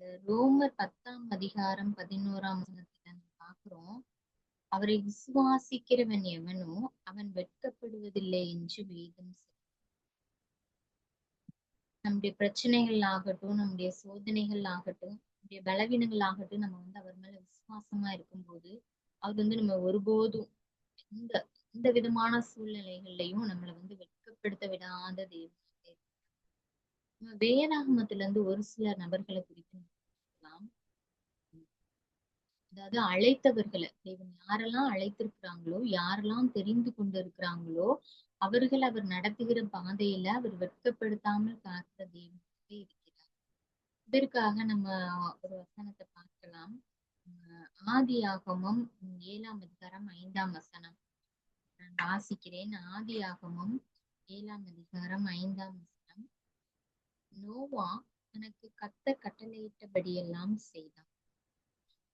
இந்த ரோமர் 10ஆம் அதிகாரம் 11ஆம் வசனத்துல நம்ம பார்க்கிறோம். அவரை விசுவாசிக்கிறவன் எவனோ அவன் வெட்கப்படுவதில்லை என்று வேதம் நம்முடைய பிரச்சனைகள் ஆகட்டும், நம்முடைய சோதனைகள் ஆகட்டும், நம்முடைய பலவீனங்கள் ஆகட்டும், நம்ம அவர் மேல விசுவாசமா இருக்கும்போது அவர் நம்ம ஒருபோதும் எந்த எந்த விதமான சூழ்நிலைகள்லயும் நம்மளை வெட்கப்படுத்த விடாத தேவன். நம்ம வேதாகமத்துல இருந்து ஒரு சில நபர்களை குறித்து பார்க்கலாம். அதாவது அழைத்தவர்களை தேவன் யாரெல்லாம் அழைத்திருக்கிறாங்களோ, யாரெல்லாம் தெரிந்து கொண்டிருக்கிறாங்களோ, அவர்கள் அவர் நடத்துகிற பாதையில அவர் வெட்கப்படுத்தாமல் காக்கிற தேவனாக இருக்கிறார். இதற்காக நம்ம ஒரு வசனத்தை பார்க்கலாம். ஆதியாகமம் 7ஆம் அதிகாரம் 5ஆம் வசனம் நான் வாசிக்கிறேன். ஆதியாகமம் 7ஆம் அதிகாரம் 5ஆம் வசனம். நோவா தனக்கு கர்த்தர் கட்டளையிட்டபடியெல்லாம் செய்தான்.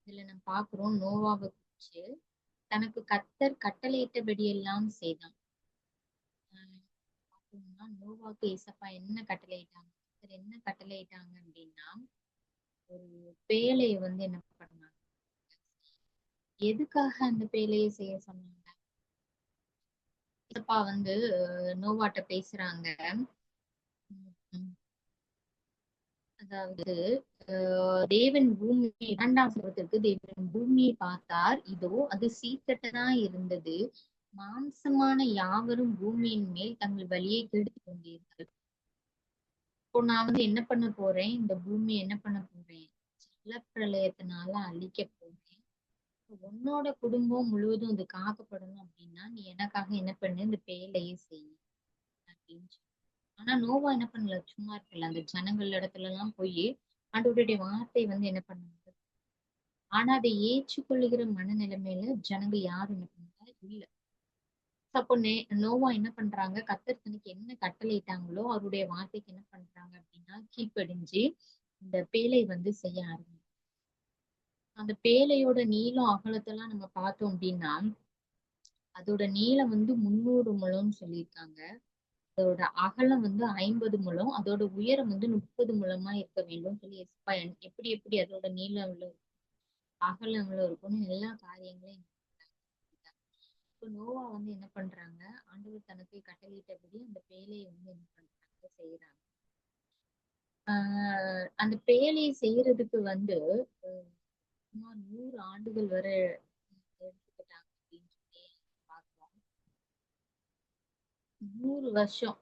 இதுல நம்ம பார்க்கிறோம், நோவாவை குறிச்சு தனக்கு கர்த்தர் கட்டளையிட்டபடியெல்லாம் செய்தான். நோவாக்கு ஏசப்பா என்ன கட்டளையிட்டாங்க, என்ன கட்டளையிட்டாங்க அப்படின்னா, ஒரு பேழையை என்ன பண்ணாங்க, எதுக்காக அந்த பேழையை செய்ய சொன்னாங்க? ஏசப்பா நோவாட்ட பேசுறாங்க. அதாவது தேவன் பூமி 2ஆம் சர்வத்திற்கு தேவன் பூமியை பார்த்தார், இதோ அது சீர்கெட்டதா இருந்தது, மாம்சமான யாவரும் பூமியின் மேல் தங்கள் வழியை கெடுத்துக் கொண்டீர்கள். இப்போ நான் என்ன பண்ண போறேன், இந்த பூமியை என்ன பண்ண போறேன், ஜலப்பிரளயத்தினால அழிக்க போறேன். உன்னோட குடும்பம் முழுவதும் இது காக்கப்படணும் அப்படின்னா நீ எனக்காக என்ன பண்ணு, இந்த பேழையை செய் அப்படின்னு சொல்லி. ஆனா நோவா என்ன பண்ணல, சும்மா இருக்கல. அந்த ஜனங்கள் இடத்துல எல்லாம் போய் ஆண்டவருடைய வார்த்தை என்ன பண்ணாங்க. ஆனா அதை ஏற்றுக்கொள்ளுகிற மனநிலைமையில ஜனங்க யாரும் என்ன பண்ணாங்க இல்ல. அப்போ நோவா என்ன பண்றாங்க, கர்த்தர் தனக்கு என்ன கட்டளையிட்டாங்களோ அவருடைய வார்த்தைக்கு என்ன பண்றாங்க அப்படின்னா கீழ்ப்படிஞ்சு இந்த பேழை செய்ய ஆரம்பிச்சு. அந்த பேழையோட நீளம் அகலத்தெல்லாம் நம்ம பார்த்தோம் அப்படின்னா அதோட நீளம் 300 முழம்னு சொல்லியிருக்காங்க. அதோட அகலம் 50 முழம், அதோட உயரம் 30 முழமா இருக்க வேண்டும் சொல்லி எப்படி எப்படி அதோட நீளம் எவ்வளவு அகலம் எவ்வளவு இருக்கும்னு எல்லா காரியங்களையும். இப்போ நோவா என்ன பண்றாங்க, ஆண்டவர் தனக்கு கட்டளையிட்டபடி அந்த பேழையை என்ன பண்றாங்க, செய்யறாங்க. அந்த பேழையை செய்யறதுக்கு சுமார் 100 ஆண்டுகள் வரை எடுத்துக்கிட்டாங்க அப்படின்னு சொல்லி பார்க்கிறோம். 100 வருஷம்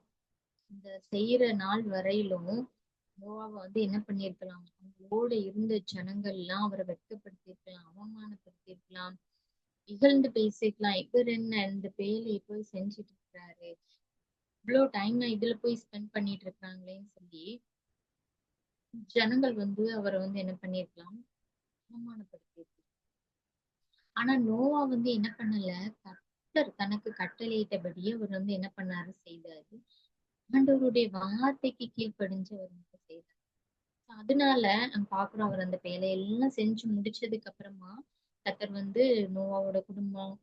இந்த செய்யற நாள் வரையிலும் நோவாவை என்ன பண்ணிருக்கலாம், அவங்களோட இருந்த ஜனங்கள் எல்லாம் அவரை வெட்கப்படுத்திருக்கலாம், அவமானப்படுத்திருக்கலாம், இகழ்ந்து பேசிருக்கலாம். இவர் என்ன இந்த பேழையை போய் செஞ்சுட்டு இருக்கிறாரு, இவ்வளவு டைம் இதுல போய் ஸ்பெண்ட் பண்ணிட்டு இருக்காங்களேன்னு சொல்லி ஜனங்கள் அவரை என்ன பண்ணிருக்கலாம், அவமானப்படுத்திருக்கலாம். ஆனா நோவா என்ன பண்ணல, கர்த்தர் தனக்கு கட்டளையிட்டபடியே அவர் என்ன பண்ணாரு, செய்தாரு. ஆண்டவருடைய வார்த்தைக்கு கீழ்ப்படிஞ்சு அவர் செய்தார். அதனால நம்ம பாக்குறோம், அவர் அந்த வேலையெல்லாம் செஞ்சு முடிச்சதுக்கு அப்புறமா கர்த்தர் நோவாவோட குடும்பம்,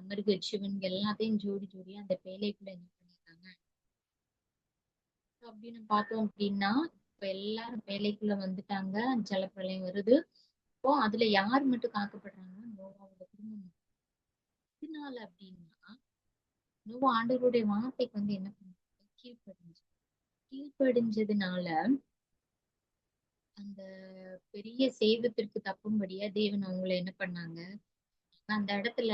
மிருக ஜீவன்கள் எல்லாத்தையும் ஜோடி ஜோடியா அந்த பேழைக்குள்ள என்ன பண்ணிருக்காங்க அப்படின்னு பார்த்தோம் அப்படின்னா, இப்ப எல்லாரும் பேழைக்குள்ள வந்துட்டாங்க, ஜலப்பிரளயம் வருது. இப்போ அதுல யார் மட்டும் காக்கப்படுறாங்கன்னா நோவாவோட குடும்பம். எதனால அப்படின்னா நோவா ஆண்டவருடைய வார்த்தைக்கு என்ன பண்ணாங்க, கீழ்ப்படிஞ்சதுனால அந்த பெரிய சேதத்திற்கு தப்பும்படியா தேவன் அவங்கள என்ன பண்ணாங்க, அந்த இடத்துல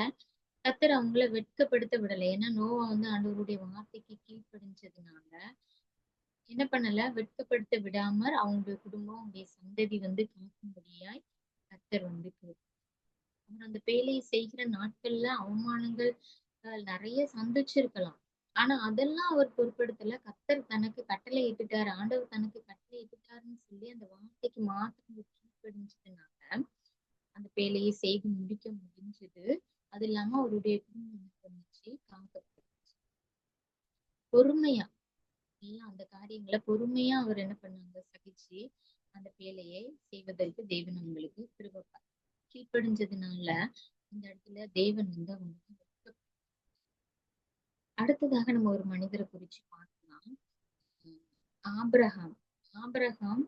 கர்த்தர் அவங்கள வெட்கப்படுத்த விடலை. ஏன்னா நோவா ஆண்டவருடைய வார்த்தைக்கு கீழ்ப்படிஞ்சதுனால என்ன பண்ணல, வெட்கப்படுத்த விடாம அவங்களுடைய குடும்பம், அவங்களுடைய சந்ததி காக்கும்படியாய் கர்த்தர் அவர் அந்த பேழையை செய்கிற நாட்கள்ல அவமானங்கள் நிறைய சந்திச்சிருக்கலாம். ஆனா அதெல்லாம் அவர் பொருட்படுத்தல. கர்த்தர் தனக்கு கட்டளை இட்டுட்டாரு, ஆண்டவர் தனக்கு கட்டளை இட்டுட்டாருன்னு சொல்லி அந்த வார்த்தைக்கு மாற்றம் கீழ்ப்படிஞ்சதுனால அந்த பேழையை செய்து முடிக்க முடிஞ்சது. அது இல்லாம அவருடைய குடும்பம் என்ன பண்ணுச்சு, காக்கப்பட்டுச்சு. பொறுமையா அந்த காரியங்களை பொறுமையா அவர் என்ன பண்ணாங்க, சகிச்சு அந்த பேழையை செய்வதற்கு தேவன் அவங்களுக்கு கிருபை கீழ்ப்படிஞ்சதுனால இந்த இடத்துல தேவன் அவங்க. அடுத்ததாக நம்ம ஒரு மனிதரை குறிச்சு பார்க்கலாம். ஆபிரகாம். ஆபிரகாம்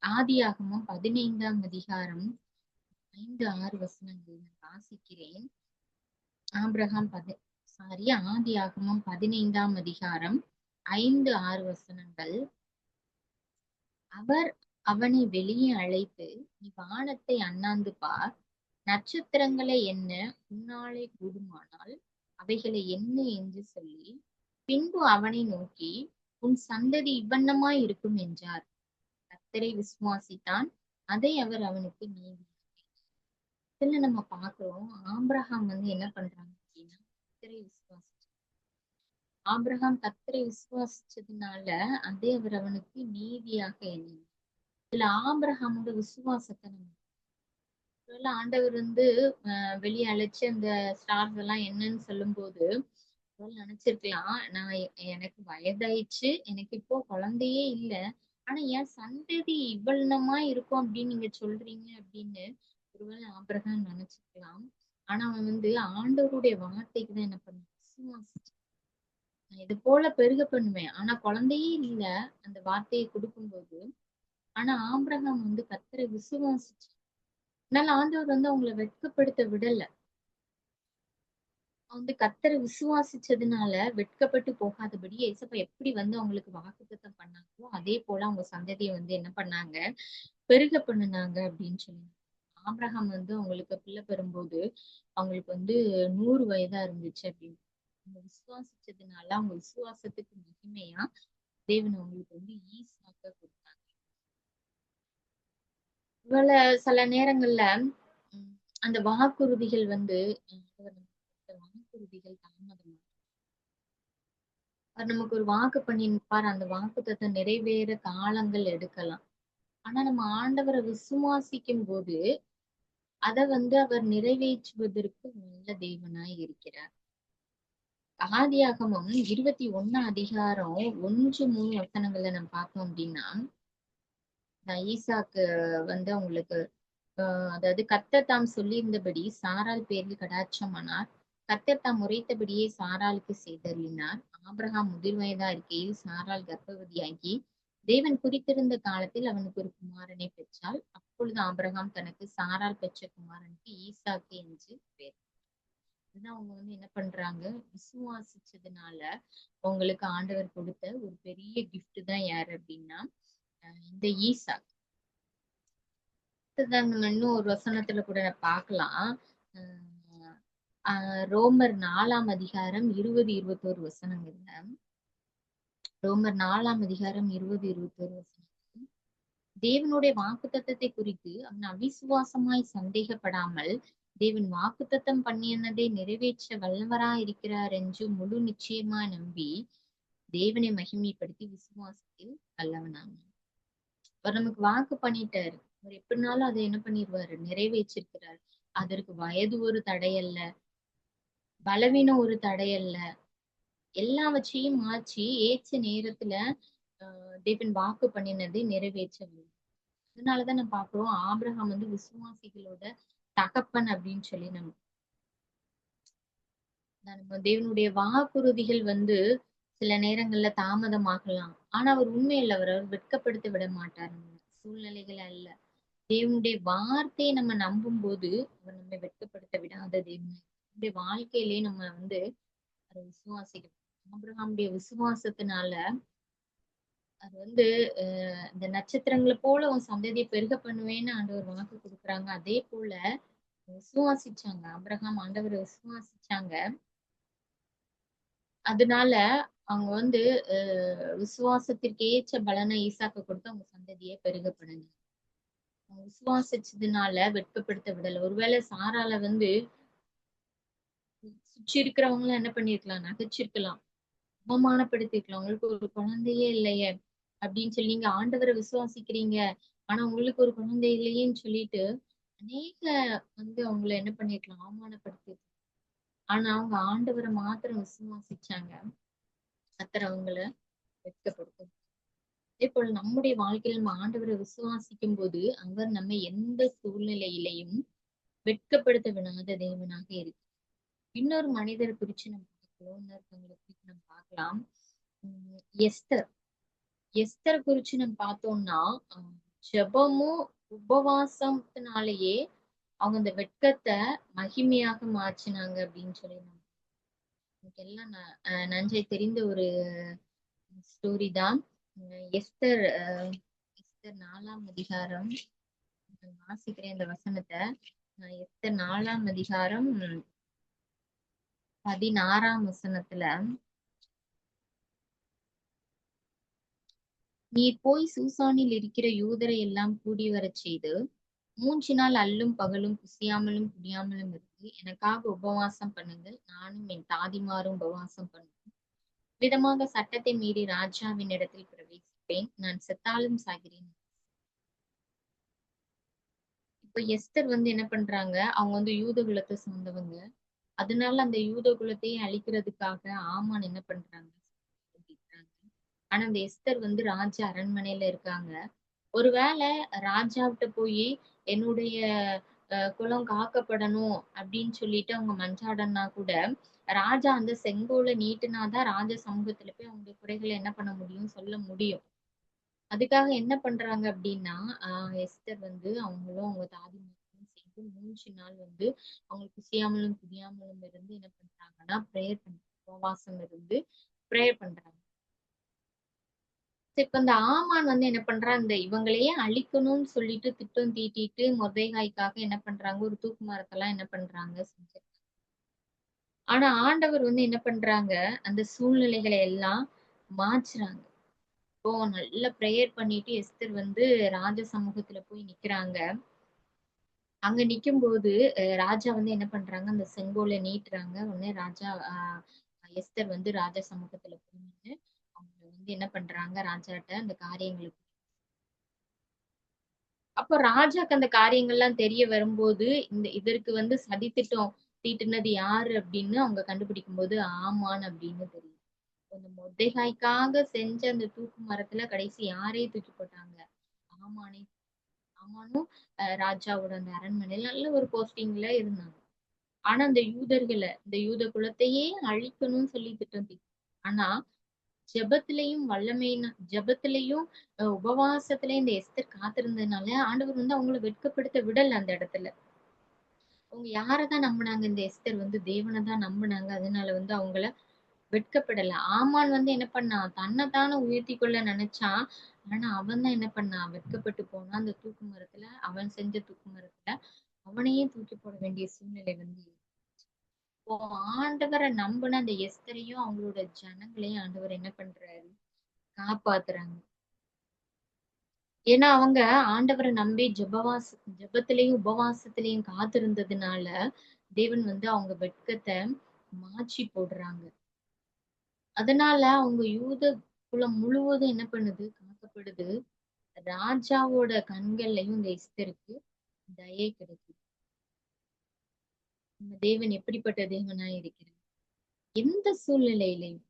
ஆதியாகமம் 15ஆம் அதிகாரம் 5-6 வசனங்கள் நான் வாசிக்கிறேன். ஆதியாகமம் 15ஆம் அதிகாரம் 5-6 வசனங்கள். அவர் அவனை வெளியே அழைத்து, நீ வானத்தை அண்ணாந்து பார், நட்சத்திரங்களை எண்ண உன்னாலே கூடுமானால் அவைகளை எண்ணு என்று சொல்லி, பின்பு அவனை நோக்கி, உன் சந்ததி இவ்வண்ணமாய் இருக்கும் என்றார். கர்த்தரை விசுவாசித்தான், அதை அவர் அவனுக்கு நீதி. இதுல நம்ம பாக்குறோம், ஆபிரகாம் என்ன பண்றாங்க அப்படின்னா, கர்த்தரை விசுவாசிச்சு கர்த்தரை விசுவாசிச்சதுனால அதை அவர் அவனுக்கு நீதியாக எண்ணினார். இதுல ஆபிரகாமோட விசுவாசத்தை நம்ம ஆண்டவர் வெளியே அழைச்சு அந்த ஸ்டார்ஸ் எல்லாம் என்னன்னு சொல்லும் போது நினைச்சிருக்கலாம், நான் எனக்கு வயதாயிடுச்சு, எனக்கு இப்போ குழந்தையே இல்ல, ஆனா என் சந்ததி இவ்வளவுமா இருக்கும் அப்படின்னு நீங்க சொல்றீங்க அப்படின்னு ஒருவேளை ஆபிரகாம் நினைச்சுக்கலாம். ஆனா அவன் ஆண்டவருடைய வார்த்தைக்கு தான் என்ன பண்ண விசுவாசிச்சு, நான் இது போல பெருக பண்ணுவேன், ஆனா குழந்தையே இல்ல அந்த வார்த்தையை கொடுக்கும்போது. ஆனா ஆபிரகாம் கர்த்தரை விசுவாசிச்சு, அதனால ஆண்டவர் அவங்களை வெட்கப்படுத்த விடல. கர்த்தரை விசுவாசிச்சதுனால வெட்கப்பட்டு போகாதபடி ஏசப்பா எப்படி அவங்களுக்கு வாக்குத்தத்தம் பண்ணாங்களோ அதே போல அவங்க சந்ததியை என்ன பண்ணாங்க, பெருக பண்ணுனாங்க அப்படின்னு சொல்லி. ஆபிரகாம் அவங்களுக்கு பிள்ளை பெறும்போது அவங்களுக்கு 100 வயதா இருந்துச்சு அப்படின்னு. அவங்க விசுவாசிச்சதுனால அவங்க விசுவாசத்துக்கு மகிமையா தேவன் அவங்களுக்கு ஈசாக்க கொடுத்தாங்க. இவள சில நேரங்கள்ல அந்த வாக்குறுதிகள் வாக்குறுதிகள் தாமதம். அவர் நமக்கு ஒரு வாக்கு பண்ணிருப்பார், அந்த வாக்குத்தத்தம் நிறைவேற காலங்கள் எடுக்கலாம். ஆனா நம்ம ஆண்டவரை விசுவாசிக்கும் போது அதை அவர் நிறைவேற்றுவதற்கு நல்ல தேவனாய் இருக்கிறார். ஆதியாகமம் 21 அதிகாரம் 1-3 வசனங்களை நம்ம பார்த்தோம் அப்படின்னா, ஈசாக்கு அவங்களுக்கு அதாவது கர்த்தர் தாம் சொல்லியிருந்தபடி சாராள் பேரில் கடாட்சமானார். கர்த்தர் தாம் உரைத்தபடியே சாராளுக்கு செய்தருளினார். ஆபிரகாம் முதிர் வயதா இருக்கையில் சாராள் கர்ப்பவதியாகி தேவன் குறித்திருந்த காலத்தில் அவனுக்கு ஒரு குமாரனை பெற்றாள். அப்பொழுது ஆபிரகாம் தனக்கு சாராள் பெற்ற குமாரனுக்கு ஈசாக்கு என்று பேர். இதுதான் அவங்க என்ன பண்றாங்க, விசுவாசிச்சதுனால அவங்களுக்கு ஆண்டவர் கொடுத்த ஒரு பெரிய கிஃப்ட் தான் யாரு அப்படின்னா இந்த ஈசாக்கு. நம்ம இன்னும் ஒரு வசனத்துல கூட பார்க்கலாம். ரோமர் 4ஆம் அதிகாரம் 20-21 வசனங்கள்ல, ரோமர் 4ஆம் அதிகாரம் 20-21 வசனம், தேவனுடைய வாக்குத்தத்தத்தை குறித்து அவன் அவிசுவாசமாய் சந்தேகப்படாமல் தேவன் வாக்குத்தத்தம் பண்ணியதை நிறைவேற்ற வல்லவராய் இருக்கிறார் என்று முழு நிச்சயமா நம்பி தேவனை மகிமைப்படுத்தி விசுவாசத்தில் வல்லவனானான். அவர் நமக்கு வாக்கு பண்ணிட்டாரு, அவர் எப்படினாலும் அதை என்ன பண்ணிடுவாரு, நிறைவேற்றிருக்கிறார். அதற்கு வயது ஒரு தடையல்ல, பலவீனம் ஒரு தடையல்ல, எல்லாவற்றையும் மாற்றி ஏற்ற நேரத்துல தேவன் வாக்கு பண்ணினதை நிறைவேற்றவில்லை. அதனாலதான் நம்ம பாக்குறோம், ஆபிரகாம் விசுவாசிகளோட தகப்பன் அப்படின்னு சொல்லி நம்ம தேவனுடைய வாக்குறுதிகள் சில நேரங்கள்ல தாமதமாகலாம், ஆனா அவர் உண்மையில் அவர் வெட்கப்படுத்த விட மாட்டார். சூழ்நிலைகள் அல்ல, தேவனுடைய வார்த்தையை நம்ம நம்பும் போது அவர் நம்மை வெட்கப்படுத்த விடாத தேவன். நம்முடைய வாழ்க்கையிலே நம்ம அதை விசுவாசிக்கணும். ஆபிரகாமுடைய விசுவாசத்தினால அது இந்த நட்சத்திரங்களை போல உன் சந்ததியை பெருக பண்ணுவேன்னு ஆண்டவர் வாக்கு கொடுக்குறாங்க. அதே போல விசுவாசிச்சாங்க, ஆபிரகாம் ஆண்டவரை விசுவாசிச்சாங்க. அதனால அவங்க விசுவாசத்திற்கு ஏற்ற பலனை ஈசாக்கு கொடுத்து அவங்க சந்ததியை பெருக பண்ணுங்க. விசுவாசிச்சதுனால வெட்கப்படுத்த விடல. ஒருவேளை சாரால சுற்றி இருக்கிறவங்களும் என்ன பண்ணிருக்கலாம், நகைச்சிருக்கலாம், அவமானப்படுத்திருக்கலாம். உங்களுக்கு ஒரு குழந்தையே இல்லையே அப்படின்னு சொல்லி, நீங்க ஆண்டவரை விசுவாசிக்கிறீங்க ஆனா உங்களுக்கு ஒரு குழந்தை இல்லையேன்னு சொல்லிட்டு அநேக அவங்களை என்ன பண்ணிருக்கலாம், அவமானப்படுத்தி. ஆனா அவங்க ஆண்டவரை மாத்திரம் விசுவாசிச்சாங்க, கர்த்தர் அவங்களை வெட்கப்படுத்தும். அதே போல நம்முடைய வாழ்க்கையில் நம்ம ஆண்டவரை விசுவாசிக்கும் போது அவர் நம்ம எந்த சூழ்நிலையிலையும் வெட்கப்படுத்த விடாத தேவனாக இருக்கு. இன்னொரு மனிதரை குறிச்சு நம்ம பார்க்கலாம், இன்னொருத்தவங்களை குறிச்சு நம்ம பார்க்கலாம். எஸ்தர் குறிச்சு நம்ம பார்த்தோம்னா, ஜெபமும் உபவாசத்தினாலேயே அவங்க அந்த வெட்கத்தை மகிமையாக மாற்றினாங்க அப்படின்னு சொல்லி நமக்கு எல்லாம் நன்றை தெரிந்த ஒரு ஸ்டோரி தான். எஸ்தர் எஸ்தர் 4ஆம் அதிகாரம் நான் வாசிக்கிறேன் இந்த வசனத்தை. எஸ்தர் 4ஆம் அதிகாரம் 16ஆம் வசனத்துல, நீர் போய் சூசானில் இருக்கிற யூதரை எல்லாம் கூடி வரச் செய்து 3 நாள் அல்லும் பகலும் குசியாமலும் குடியாமலும் இருந்து எனக்காக உபவாசம் பண்ணுங்கள், நானும் என் தாதிமாரும் உபவாசம் பண்ணுவோம். விதமாக சட்டத்தை மீறி ராஜாவின் இடத்தில் பிரவேசிப்பேன், நான் செத்தாலும் சாகிறேன். இப்ப எஸ்தர் என்ன பண்றாங்க, அவங்க யூத குலத்தை சேர்ந்தவங்க. அதனால அந்த யூத குலத்தையே அழிக்கிறதுக்காக ஆமான் என்ன பண்றாங்க, ஆனா அந்த எஸ்தர் ராஜ அரண்மனையில இருக்காங்க. ஒருவேளை ராஜாவிட்ட போய் என்னுடைய குலம் காக்கப்படணும் அப்படின்னு சொல்லிட்டு அவங்க மன்றாடனா கூட, ராஜா அந்த செங்கோலை நீட்டினாதான் ராஜ சமூகத்துல போய் அவங்க குறைகளை என்ன பண்ண முடியும், சொல்ல முடியும். அதுக்காக என்ன பண்றாங்க அப்படின்னா, எஸ்தர் அவங்களும் அவங்க தாதிமார்களும் சேர்ந்து 3 நாள் அவங்களுக்கு குசியாமலும் குடியாமலும் இருந்து என்ன பண்றாங்கன்னா பிரேயர் பண்றாங்க, உபவாசம் இருந்து பிரேயர் பண்றாங்க. இப்ப இந்த ஆமான் என்ன பண்றான், இந்த இவங்களையே அழிக்கணும்னு சொல்லிட்டு திட்டம் தீட்டிட்டு மொர்தெகாய்க்காக என்ன பண்றாங்க, ஒரு தூக்கு மரத்தெல்லாம் என்ன பண்றாங்க செஞ்சு. ஆனா ஆண்டவர் என்ன பண்றாங்க, அந்த சூழ்நிலைகளை எல்லாம் மாற்றுறாங்க. இப்போ நல்ல பிரேயர் பண்ணிட்டு எஸ்தர் ராஜ சமூகத்துல போய் நிக்கிறாங்க. அங்க நிக்கும்போது ராஜா என்ன பண்றாங்க, அந்த செங்கோலை நீட்டுறாங்க. உடனே ராஜா எஸ்தர் ராஜ சமூகத்துல போய் நின்னு அவங்க என்ன பண்றாங்க, ராஜாட்ட அந்த காரியங்களுக்கு. அப்போ ராஜாக்கு அந்த காரியங்கள்லாம் தெரிய வரும்போது இதற்கு சதித்திட்டம் தீட்டுனது யாரு அப்படின்னு அவங்க கண்டுபிடிக்கும் போது ஆமான் அப்படின்னு தெரியும். அந்த மொர்தெகாய்க்காக செஞ்ச அந்த தூக்கு மரத்துல கடைசி யாரையும் தூக்கி போட்டாங்க, ஆமானே. ஆமானும் ராஜாவோட அந்த அரண்மனையில நல்ல ஒரு போஸ்டிங்ல இருந்தாங்க. ஆனா அந்த இந்த யூத குலத்தையே அழிக்கணும்னு சொல்லி திட்டம் தீட்டி, ஆனா ஜெபத்திலையும் உபவாசத்திலையும் இந்த எஸ்தர் காத்திருந்ததுனால ஆண்டவர் அவங்கள வெட்கப்படுத்த விடல அந்த இடத்துல. அவங்க யாரதான் நம்பினாங்க, இந்த எஸ்தர் தேவனை தான் நம்பினாங்க. அதனால அவங்கள வெட்கப்படல. ஆமான் என்ன பண்ணான், தன்னைத்தானே உயர்த்தி கொள்ள நினைச்சான். ஆனா அவன் தான் என்ன பண்ணான், வெட்கப்பட்டு போனான். அந்த தூக்கு மரத்துல, அவன் செஞ்ச தூக்கு மரத்துல அவனையே தூக்கி போட வேண்டிய சூழ்நிலை இப்போ ஆண்டவரை நம்பின அந்த எஸ்தரையும் அவங்களோட ஜனங்களையும் ஆண்டவர் என்ன பண்றாரு, காப்பாத்துறாங்க. ஏன்னா அவங்க ஆண்டவரை நம்பி ஜெபத்திலையும் உபவாசத்திலையும் காத்திருந்ததுனால தேவன் அவங்க வெட்கத்தை மாற்றி போடுறாங்க. அதனால அவங்க யூத குலம் முழுவதும் என்ன பண்ணுது, காக்கப்படுது. ராஜாவோட கண்கள்லயும் இந்த எஸ்தருக்கு தயை கிடைக்குது. நம்ம தேவன் எப்படிப்பட்ட தேவனா இருக்கிறார். எந்த சூழ்நிலையிலையும்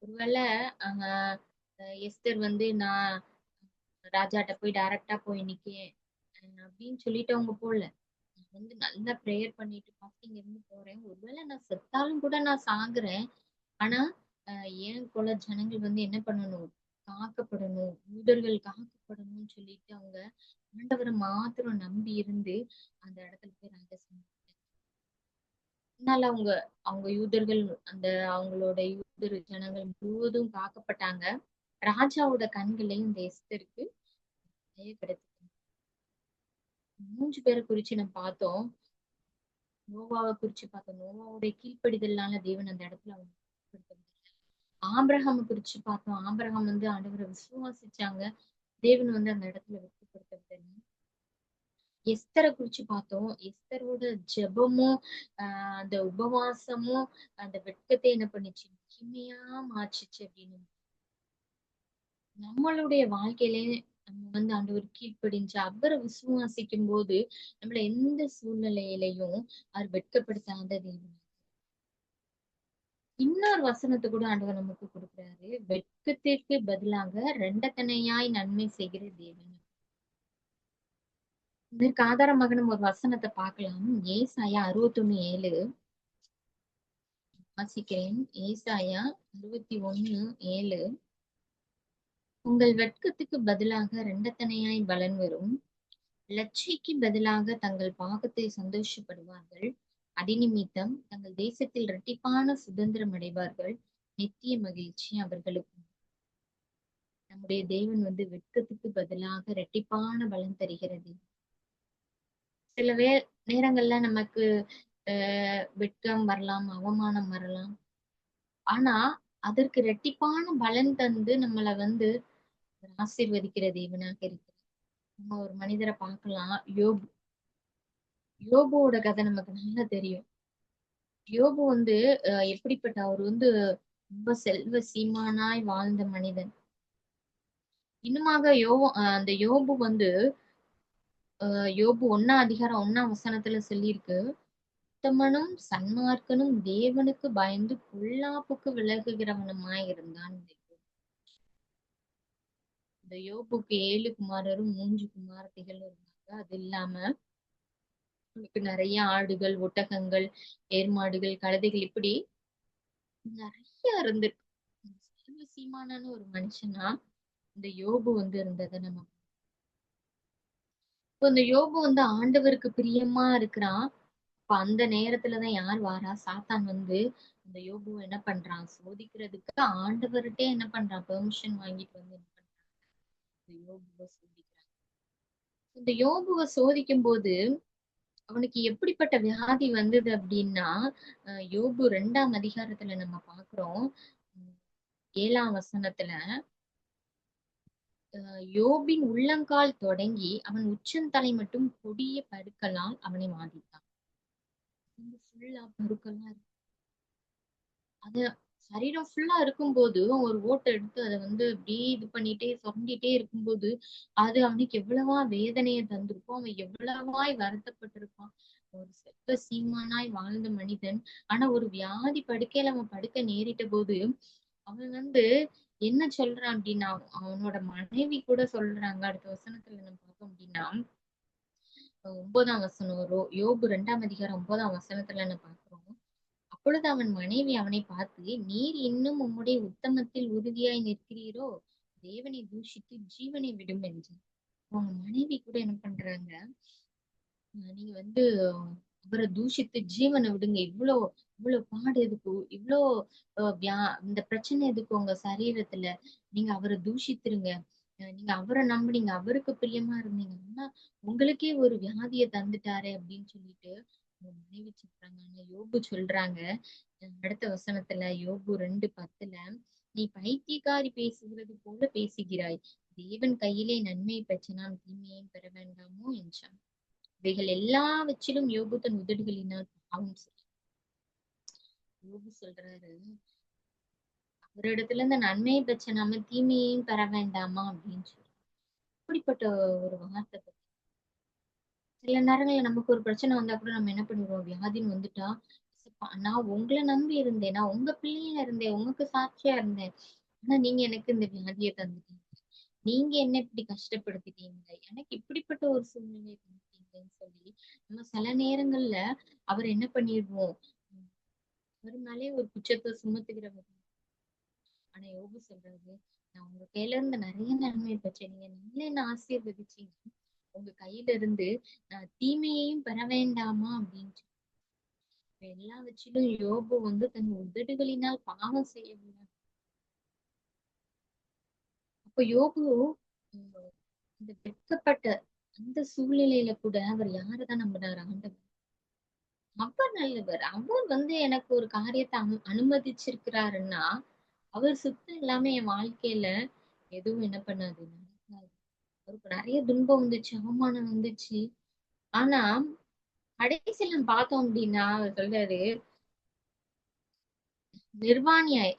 ஒருவேளை ஆஹ் எஸ்தர் நான் ராஜாட்ட போய் டைரக்டா போய் நிக்கேன் அப்படின்னு சொல்லிட்டு அவங்க போல. நான் நல்லா ப்ரேயர் பண்ணிட்டு பாஸ்டிங் இருந்து போறேன். ஒருவேளை நான் செத்தாலும் கூட நான் சாகுறேன். ஆனா ஏன் போல ஜனங்கள் என்ன பண்ணணும், காக்கப்படணும், யூதர்கள் காக்கப்படணும்னு சொல்லிட்டு அவங்க ஆண்டவரை மாத்திரம் நம்பி இருந்து அந்த இடத்துல போய் ராஜசம். அதனால அவங்க அவங்க யூதர்கள் அந்த அவங்களோட யூதர் ஜனங்கள் முழுவதும் காக்கப்பட்டாங்க. ராஜாவோட கண்களையும் இந்த எஸ்தருக்கு தயை கிடைத்தது. 3 பேரை குறிச்சு நம்ம பார்த்தோம். நோவாவை குறிச்சு பார்த்தோம். நோவாவுடைய கீழ்ப்படிதலான தேவன் அந்த இடத்துல அவங்க ஆபிரகாமை குறிச்சு பார்த்தோம். ஆபிரகாம் ஆண்டவரை விசுவாசிச்சாங்க. தேவன் அந்த இடத்துல வெற்றிப்படுத்த. எஸ்தரை குறிச்சு பார்த்தோம். எஸ்தரோட ஜெபமும் அந்த உபவாசமும் அந்த வெட்கத்தை என்ன பண்ணுச்சு, மகிமையா மாற்றுச்சு அப்படின்னு. நம்மளுடைய வாழ்க்கையிலே நம்ம ஆண்டவர் கீழ்ப்படிஞ்சு அவரை விசுவாசிக்கும் போது நம்மள எந்த சூழ்நிலையிலையும் அவர் வெட்கப்படுத்தாத தேவன். இன்னொரு வசனத்தை கூட ஆண்டவர் நமக்கு கொடுக்குறாரு, வெட்கத்திற்கு பதிலாக ரெண்டத்தனையாய் நன்மை செய்கிற தேவன். இதற்கு ஆதாரமாக நம்ம ஒரு வசனத்தை பார்க்கலாம். ஏசாயா 61:7 வாசிக்கிறேன். ஏசாயா 61:7. உங்கள் வெட்கத்துக்கு பதிலாக இரண்டத்தனையாய் பலன் வரும். லட்சைக்கு பதிலாக தங்கள் பாகத்தை சந்தோஷப்படுவார்கள். அடிநிமித்தம் தங்கள் தேசத்தில் இரட்டிப்பான சுதந்திரம் அடைவார்கள். நித்திய மகிழ்ச்சி அவர்களுக்கு. நம்முடைய தேவன் வெட்கத்துக்கு பதிலாக இரட்டிப்பான பலன் தருகிறது. சில நேரங்கள்ல நமக்கு வெட்கம் வரலாம், அவமானம் வரலாம். ஆனா அதற்கு இரட்டிப்பான பலன் தந்து நம்மள ஆசீர்வதிக்கிற தேவனாக இருக்கிறார். நம்ம ஒரு மனிதரை பார்க்கலாம். யோபுவோட கதை நமக்கு நல்லா தெரியும். யோபு எப்படிப்பட்ட அவர் ரொம்ப செல்வ சீமானாய் வாழ்ந்த மனிதன். இன்னுமாக அந்த யோபு யோபு 1 அதிகாரம் 1 வசனத்துல சொல்லியிருக்கு, உத்தமனும் சன்மார்க்கனும் தேவனுக்கு பயந்து பொல்லாப்புக்கு விலகுகிறவனுமாய் இருந்தான். இந்த யோபுக்கு 7 குமாரரும் 3 குமாரத்திகள் இருந்தாங்க. அது இல்லாம அவனுக்கு நிறைய ஆடுகள், ஒட்டகங்கள், ஏர்மாடுகள், கழுதைகள் இப்படி நிறைய இருந்திருக்கு. செல்வ சீமானான ஒரு மனுஷனா இந்த யோபு இருந்ததை நம்ம இப்போ இந்த யோபு ஆண்டவருக்கு பிரியமா இருக்கிறான். இப்ப அந்த நேரத்துலதான் யார் வாரா? சாத்தான் அந்த யோபுவை என்ன பண்றான்? சோதிக்கிறதுக்கு ஆண்டவர்கிட்டே என்ன பண்றான்? பெர்மிஷன் வாங்கிட்டு என்ன பண்றான்? இந்த யோபுவை சோதிக்கிறான். இந்த யோபுவை சோதிக்கும் போது அவனுக்கு எப்படிப்பட்ட வியாதி வந்தது அப்படின்னா, யோபு 2 அதிகாரத்துல நம்ம பாக்குறோம். 7 வசனத்துல யோபின் உள்ளங்கால் தொடங்கி அவன் உச்சந்தலை மட்டும் கொடிய பருக்களால் அவனை வாதித்தான். ஃபுல்லா பருக்கெல்லாம் இருக்கு. அத சரீரம் ஃபுல்லா இருக்கும்போது ஒரு ஓட்டை எடுத்து அதை அப்படியே இது பண்ணிட்டே சுரண்டிட்டே இருக்கும்போது அது அவனுக்கு எவ்வளவா வேதனையை தந்திருக்கும். அவன் எவ்வளவாய் வருத்தப்பட்டிருப்பான். ஒரு செல்வ சீமானாய் வாழ்ந்த மனிதன். ஆனா ஒரு வியாதி படுக்கையில அவன் படுக்க நேரிட்ட போது அவன் என்ன சொல்றான் அப்படின்னா, அவனோட மனைவி கூட சொல்றாங்க. அடுத்த வசனத்துல நம்ம பார்த்தோம் அப்படின்னா 9 வசனம் யோபு 2 அதிகாரம் 9 வசனத்துல நம்ம பார்க்கிறோம். அப்பொழுது அவன் மனைவி அவனை பார்த்து, நீர் இன்னும் உம்முடைய உத்தமத்தில் உறுதியாய் நிற்கிறீரோ? தேவனை தூஷித்து ஜீவனை விடும் என்று. அவங்க மனைவி கூட என்ன பண்றாங்க, நீங்க அவரை தூஷித்து ஜீவனை விடுங்க. இவ்வளவு பாடு எதுக்கு? இவ்வளோ இந்த பிரச்சனை எதுக்கு உங்க சரீரத்துல? நீங்க அவரை தூஷித்துருங்க. நீங்க அவரை நம்புனீங்க, அவருக்கு பிரியமா இருந்தீங்கன்னா உங்களுக்கே ஒரு வியாதியை தந்துட்டாரே அப்படின்னு சொல்லிட்டு உங்க மனைவி சொல்றாங்க. ஆனா யோபு சொல்றாங்க அடுத்த வசனத்துல யோபு 2:10, நீ பைத்தியக்காரி பேசுகிறது போல பேசுகிறாய். தேவன் கையிலே நன்மையை பெற்ற நாம் தீமையையும் பெற வேண்டாமோ என்றான். இவைகள் எல்லாவற்றிலும் யோபு தன் உதடுகளினால் பாவம் செய்யும். யோபு சொல்றாரு, அவரிடத்துல இந்த நன்மையை பெற்ற நாம தீமையையும் பெற வேண்டாமா அப்படின்னு சொல்லி. இப்படிப்பட்ட ஒரு வார்த்தை. சில நேரங்கள்ல நமக்கு ஒரு பிரச்சனை வந்தா கூட நம்ம என்ன பண்ணிடுவோம்? வியாதின்னு வந்துட்டா, நான் உங்களை நம்பி இருந்தேன், நான் உங்க பிள்ளையா இருந்தேன், உங்களுக்கு சாட்சியா இருந்தேன். ஆனா நீங்க எனக்கு இந்த வியாதியை தந்துட்டீங்க, நீங்க என்ன இப்படி கஷ்டப்படுத்திட்டீங்க, எனக்கு இப்படிப்பட்ட ஒரு சூழ்நிலை தந்துட்டீங்கன்னு சொல்லி நம்ம சில நேரங்கள்ல அவர் என்ன பண்ணிடுவோம்? ஒரு மேலே ஒரு குற்றத்தை சுமத்துகிறவர். ஆனா யோபு சொல்றது, நான் உங்க கையில இருந்து நிறைய நன்மை பெற்றேன், நீங்க நல்ல என்ன ஆசீர்வதிச்சீங்க, உங்க கையில இருந்து நான் தீமையையும் பெற வேண்டாமா அப்படின்னு. எல்லாவற்றிலும் யோபு தன் உதடுகளினால் பாவம் செய்யவில்லை. அப்ப யோபு இந்த வெட்கப்பட்ட அந்த சூழ்நிலையில கூட அவர் யாருதான் நம்பினார்? ஆண்டவர். அவர் நல்லவர். அவர் எனக்கு ஒரு காரியத்தை அனுமதிச்சிருக்கிறாருன்னா அவர் சுத்தம் இல்லாம என் வாழ்க்கையில எதுவும் என்ன பண்ணாது, நடக்காது. அவருக்கு நிறைய துன்பம் வந்துச்சு, அவமானம் வந்துச்சு. ஆனா கடைசியில பார்த்தோம் அப்படின்னா அவர் சொல்றாரு, நிர்வாணியாய்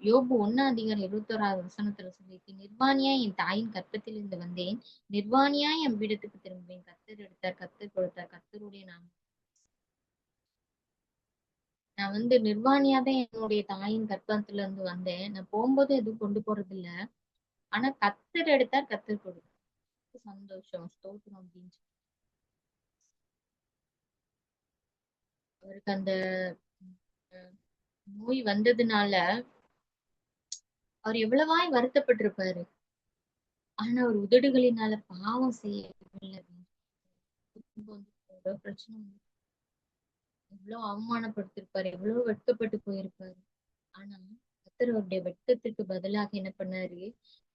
யோபு 1 அதிகாரம் 21 வசனத்துல சொல்லியிருக்கு, நிர்வாணியாய் என் தாயின் கற்பத்தில் இருந்து வந்தேன், நிர்வாணியாய் என் வீடத்துக்கு திரும்புவேன். கர்த்தர் எடுத்தார், கர்த்தர் கொடுத்தார், கர்த்தருடைய நான் நிர்வாணியா தான் என்னுடைய தாயின் கற்பத்துல இருந்து வந்தேன். நான் போகும்போது எதுவும் கொண்டு போறது இல்ல. ஆனா கர்த்தர் எடுத்தார், கர்த்தர் கொடுத்தார். சந்தோஷம், ஸ்தோத்திரம் அப்படின்னு சொல்லி அவருக்கு அந்த நோய் வந்ததுனால அவர் எவ்வளவாய் வருத்தப்பட்டிருப்பாரு. ஆனா அவர் உதடுகளினால பாவம் செய்யவில்லை. பிரச்சனை எவ்வளவு அவமானப்படுத்திருப்பாரு, எவ்வளவு வெட்கப்பட்டு போயிருப்பாரு. ஆனா கர்த்தர் அவருடைய வெட்கத்திற்கு பதிலாக என்ன பண்ணாரு,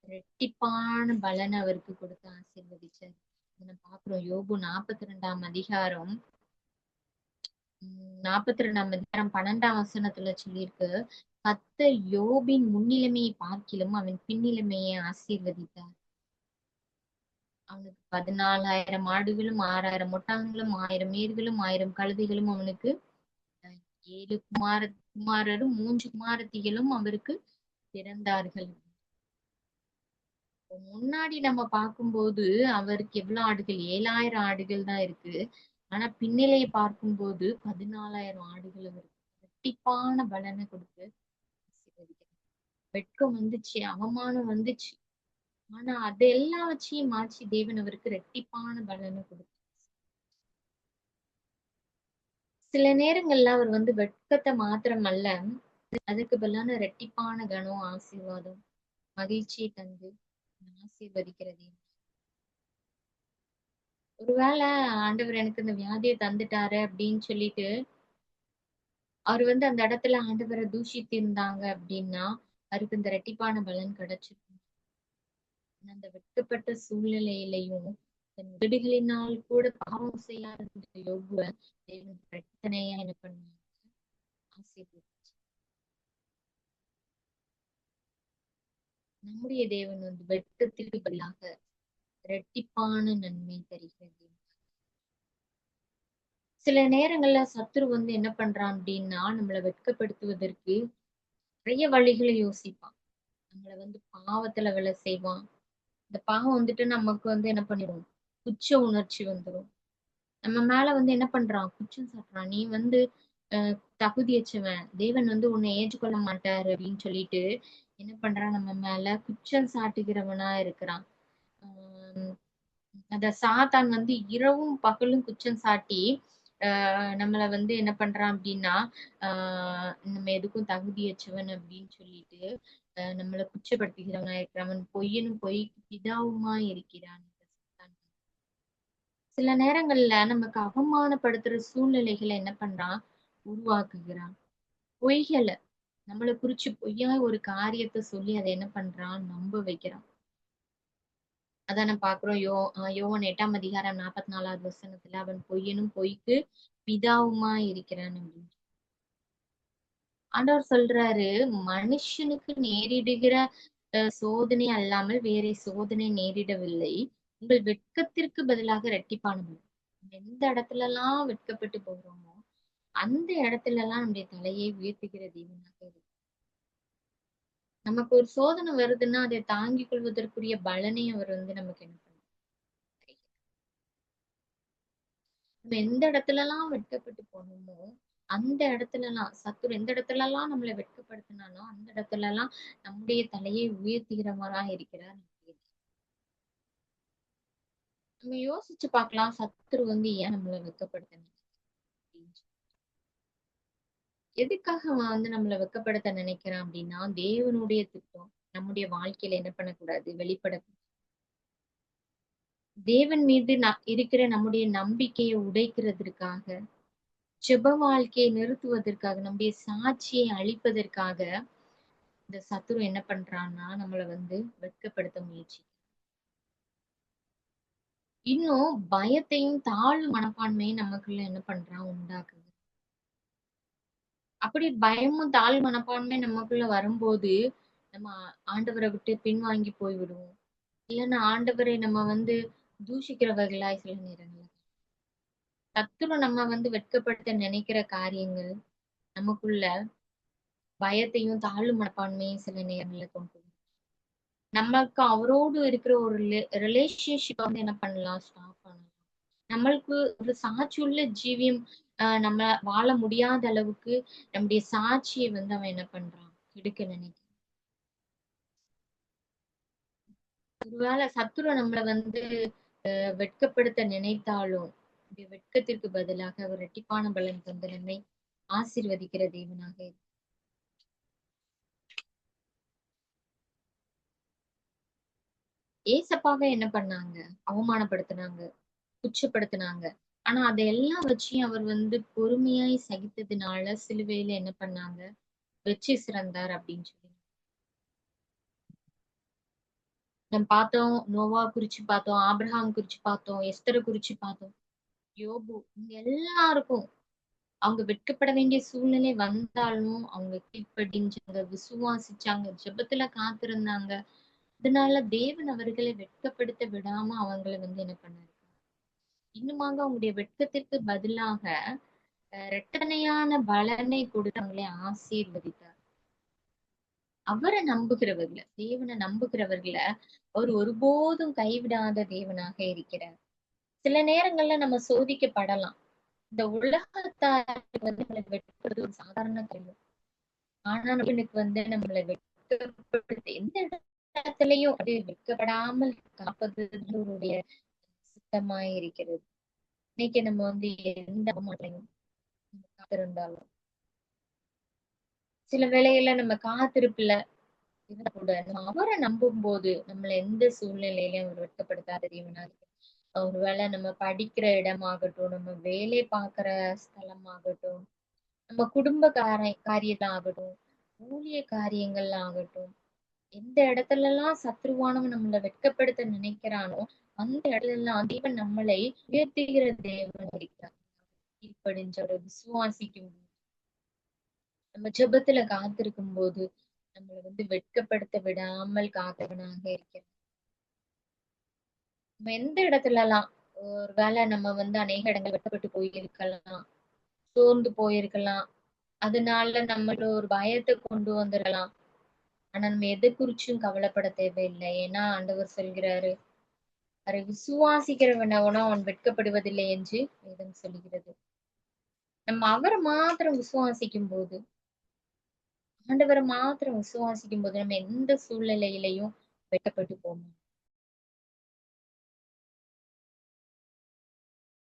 ரெட்டிப்பான பலனை அவருக்கு கொடுத்து ஆசீர்வதிச்சாரு. நம்ம பாக்குறோம் யோபு 42 12 வசனத்துல சொல்லியிருக்கு, கர்த்தர் யோபின் முன்னிலைமையை பார்க்கிலும் அவன் பின்னிலைமையை ஆசீர்வதித்தார். அவனுக்கு 14,000 ஆடுகளும் 6,000 ஒட்டகங்களும் 1000 மேர்களும் 1000 கழுதைகளும் அவனுக்கு 7 குமாரரும் 3 குமாரத்திகளும் அவருக்கு பிறந்தார்கள். முன்னாடி நம்ம பார்க்கும்போது அவருக்கு எவ்வளவு ஆடுகள், 7,000 ஆடுகள் தான் இருக்கு. ஆனா பின்னிலையை பார்க்கும்போது 14,000 ஆடுகள் அவருக்கு இரட்டிப்பான பலனை கொடுத்து ஆசீர்வதிக்கிறார். வெட்கம் வந்துச்சு, அவமானம் வந்துச்சு. ஆனா அதெல்லாம் வச்சையும் மாற்றி தேவன் அவருக்கு இரட்டிப்பான பலனை கொடுத்தார். சில நேரங்கள்ல அவர் வெட்கத்தை மாத்திரம் அல்ல, அதுக்கு பதிலான இரட்டிப்பான கனம், ஆசீர்வாதம், மகிழ்ச்சியை தந்து ஆசீர்வதிக்கிறது. ஒருவேளை ஆண்டவர் எனக்கு இந்த வியாதியை தந்துட்டாரு அப்படின்னு சொல்லிட்டு அவர் அந்த இடத்துல ஆண்டவரை தூஷித்து இருந்தாங்க அப்படின்னா அவருக்கு இந்த இரட்டிப்பான பலன் கிடைச்சிருக்கும். அந்த வெட்கப்பட்ட சூழ்நிலையிலையும் தன் வீடுகளினால் கூட பாவம் செய்யாத யோபுவ தேவன் பிரச்சனையா என்ன பண்ணாங்க, ஆசீர்வதிச்சு. நம்முடைய தேவன் வெட்கத்திற்கு பதிலாக இரட்டிப்பான நன்மை தருகிறது. சில நேரங்கள்ல சத்துரு என்ன பண்றான் அப்படின்னா நம்மளை வெட்கப்படுத்துவதற்கு நிறைய வழிகளை யோசிப்பான். நம்மள பாவத்துல விழ செய்வான். இந்த பாவம் நமக்கு என்ன பண்ணிடும், குற்ற உணர்ச்சி வந்துடும். நம்ம மேல என்ன பண்றான், குற்றம் சாட்டுறான். நீ தகுதியற்றவன், தேவன் உன்னை ஏற்றுக்கொள்ள மாட்டாரு அப்படின்னு சொல்லிட்டு என்ன பண்றான், நம்ம மேல குற்றம் சாட்டுகிறவனா இருக்கிறான். அத சாத்தான் இரவும் பகலும் குற்றம் சாட்டி நம்மள என்ன பண்றான் அப்படின்னா நம்ம எதுக்கும் தகுதியற்றவன் அப்படின்னு சொல்லிட்டு நம்மளை குற்றப்படுத்துகிறவனா இருக்கிறான். அவன் பொய்யனும் பொய்க்கு பிதாவுமா இருக்கிறான். சில நேரங்கள்ல நமக்கு அவமானப்படுத்துற சூழ்நிலைகளை என்ன பண்றான், உருவாக்குகிறான். பொய்களை நம்மளை குறிச்சு பொய்யா ஒரு காரியத்தை சொல்லி அதை என்ன பண்றான், நம்ப வைக்கிறான். அதான் நம்ம பாக்குறோம் யோவான் 8 வசனத்துல அவன் பொய்யனும் பொய்க்கு பிதாவுமா இருக்கிறான் அப்படின்னு ஆண்டவர் சொல்றாரு. மனுஷனுக்கு நேரிடுகிற சோதனை அல்லாமல் வேற சோதனை நேரிடவில்லை. உங்கள் வெட்கத்திற்கு பதிலாக இரட்டிப்பான எந்த இடத்துல எல்லாம் வெட்கப்பட்டு போகிறோமோ அந்த இடத்துல எல்லாம் நம்முடைய தலையை உயர்த்துகிற தேவனாக இருக்கு. நமக்கு ஒரு சோதனை வருதுன்னா அதை தாங்கிக் கொள்வதற்குரிய பலனை அவர் நமக்கு என்ன பண்ணுவார். நம்ம எந்த இடத்துல எல்லாம் வெட்கப்பட்டு போனோமோ அந்த இடத்துல எல்லாம் சத்துரு எந்த இடத்துல எல்லாம் நம்மளை வெட்கப்படுத்தினாலும் அந்த இடத்துல எல்லாம் நம்முடைய தலையை உயர்த்துகிறவரா இருக்கிறார். நம்ம யோசிச்சு பார்க்கலாம், சத்துரு ஏன் நம்மளை வெட்கப்படுத்தணும், எதுக்காக அவன் நம்மளை வெட்கப்படுத்த நினைக்கிறான் அப்படின்னா தேவனுடைய திட்டம் நம்முடைய வாழ்க்கையில என்ன பண்ணக்கூடாது, வெளிப்பட தேவன் மீது இருக்கிற நம்முடைய நம்பிக்கையை உடைக்கிறதற்காக, ஜெப வாழ்க்கையை நிறுத்துவதற்காக, நம்முடைய சாட்சியை அழிப்பதற்காக இந்த சத்துரு என்ன பண்றான்னா நம்மள வெட்கப்படுத்த முயற்சி. இன்னும் பயத்தையும் தாழ்வு மனப்பான்மையும் நமக்குள்ள என்ன பண்றான், உண்டாக்குது. அப்படி பயமும் தாழ்வு மனப்பான்மை நமக்குள்ள வரும்போது நம்ம ஆண்டவரை விட்டு பின்வாங்கி போய் விடுவோம். இல்லைன்னா ஆண்டவரை நம்ம தூஷிக்கிறவர்களாய் சில நேரங்கள் சத்துரு நம்ம வெட்கப்படுத்த நினைக்கிற காரியங்கள் நமக்குள்ள பயத்தையும் தாழ்வு மனப்பான்மையும் சில நேரங்கள்ல கொண்டு வரும். நமக்கு அவரோடு இருக்கிற ஒரு ரிலேஷன்ஷிப் என்ன பண்ணலாம், ஸ்டாப் பண்ணலாம். நம்மளுக்கு ஒரு சாட்சியுள்ள ஜீவியம் நம்ம வாழ முடியாத அளவுக்கு நம்முடைய சாட்சியை அவன் என்ன பண்றான், எடுக்க நினைக்கிறான். ஒருவேளை சத்துரு நம்மள வெட்கப்படுத்த நினைத்தாலும் வெட்கத்திற்கு பதிலாக அவர் இரட்டிப்பான பலன் தந்து நம்மை ஆசீர்வதிக்கிற தேவனாக இருக்கு. ஏசப்பாவை என்ன பண்ணாங்க? அவமானப்படுத்துனாங்க, துச்சப்படுத்துனாங்க. ஆனா அதையெல்லாம் வச்சு அவர் பொறுமையாய் சகித்ததுனால சிலுவையில என்ன பண்ணாங்க? வெற்றி சிறந்தார் அப்படின்னு சொல்லி. நம்ம பார்த்தோம். நோவா குறிச்சு பார்த்தோம். ஆபிரகாம் குறிச்சு பார்த்தோம். எஸ்தர குறிச்சு பார்த்தோம். யோபு இவங்க எல்லாருக்கும் அவங்க வெட்கப்பட வேண்டிய சூழ்நிலை வந்தாலும் அவங்க கீழ்ப்படிஞ்சாங்க, விசுவாசிச்சாங்க, ஜெபத்துல காத்திருந்தாங்க. அதனால தேவன் அவர்களை வெட்கப்படுத்த விடாம அவங்கள என்ன பண்ணாரு? இன்னுமாக அவங்களுடைய வெட்கத்திற்கு பதிலாக இரட்டனையான பலனை கொடுத்து அவங்களை ஆசீர்வதித்தார். அவரை நம்புகிறவர்கள, தேவனை நம்புகிறவர்கள அவர் ஒருபோதும் கைவிடாத தேவனாக இருக்கிறார். சில நேரங்கள்ல நம்ம சோதிக்கப்படலாம். இந்த உலகத்தாருக்கு நம்மள வெட்கிறது ஒரு சாதாரண காரியம். ஆனா எனக்கு நம்மள வெட்கப்படுத்த எந்த இடத்துலயும் அது வெட்கப்படாமல் காப்பது அவருடைய சித்தமாய் இருக்கிறது. இன்னைக்கு நம்ம எந்த அவமானத்தையும் காத்திருந்தாலும் சில வேளையில நம்ம காத்திருப்புல இருந்தா கூட நம்ம அவரை நம்பும் போது நம்மள எந்த சூழ்நிலையிலயும் அவர் வெட்கப்படுத்தாத தேவனா இருக்கு. ஒருவேளை நம்ம படிக்கிற இடமாகட்டும், நம்ம வேலை பார்க்கிற ஸ்தலமாகட்டும், நம்ம குடும்ப காரியத்துல ஆகட்டும், ஊழிய காரியங்கள்ல ஆகட்டும், எந்த இடத்துலலாம் சத்ருவானவன் நம்மள வெட்கப்படுத்த நினைக்கிறானோ அந்த இடத்துல எல்லாம் தேவன் நம்மளை உயர்த்துகிற தேவன் இருக்கிறார். கீழ்ப்படிஞ்சவரை விசுவாசிக்கும் போது, நம்ம ஜெபத்துல காத்திருக்கும் போது நம்மளை வெட்கப்படுத்த விடாமல் காத்தவனாக இருக்கிறார். நம்ம எந்த இடத்துலலாம் ஒருவேளை நம்ம அநேக இடங்கள் வெட்கப்பட்டு போயிருக்கலாம், சோர்ந்து போயிருக்கலாம். அதனால நம்மள ஒரு பயத்தை கொண்டு வந்துடலாம். ஆனா நம்ம எதை குறிச்சும் கவலைப்பட தேவையில்லை. ஏன்னா ஆண்டவர் சொல்கிறாரு, அவரை விசுவாசிக்கிறவனவனோ அவன் வெட்கப்படுவதில்லை என்று வேதம் சொல்கிறது. நம்ம அவரை மாத்திரம் விசுவாசிக்கும் போது, ஆண்டவரை மாத்திரம் விசுவாசிக்கும் போது நம்ம எந்த சூழ்நிலையிலையும் வெட்கப்பட்டு போவோம்.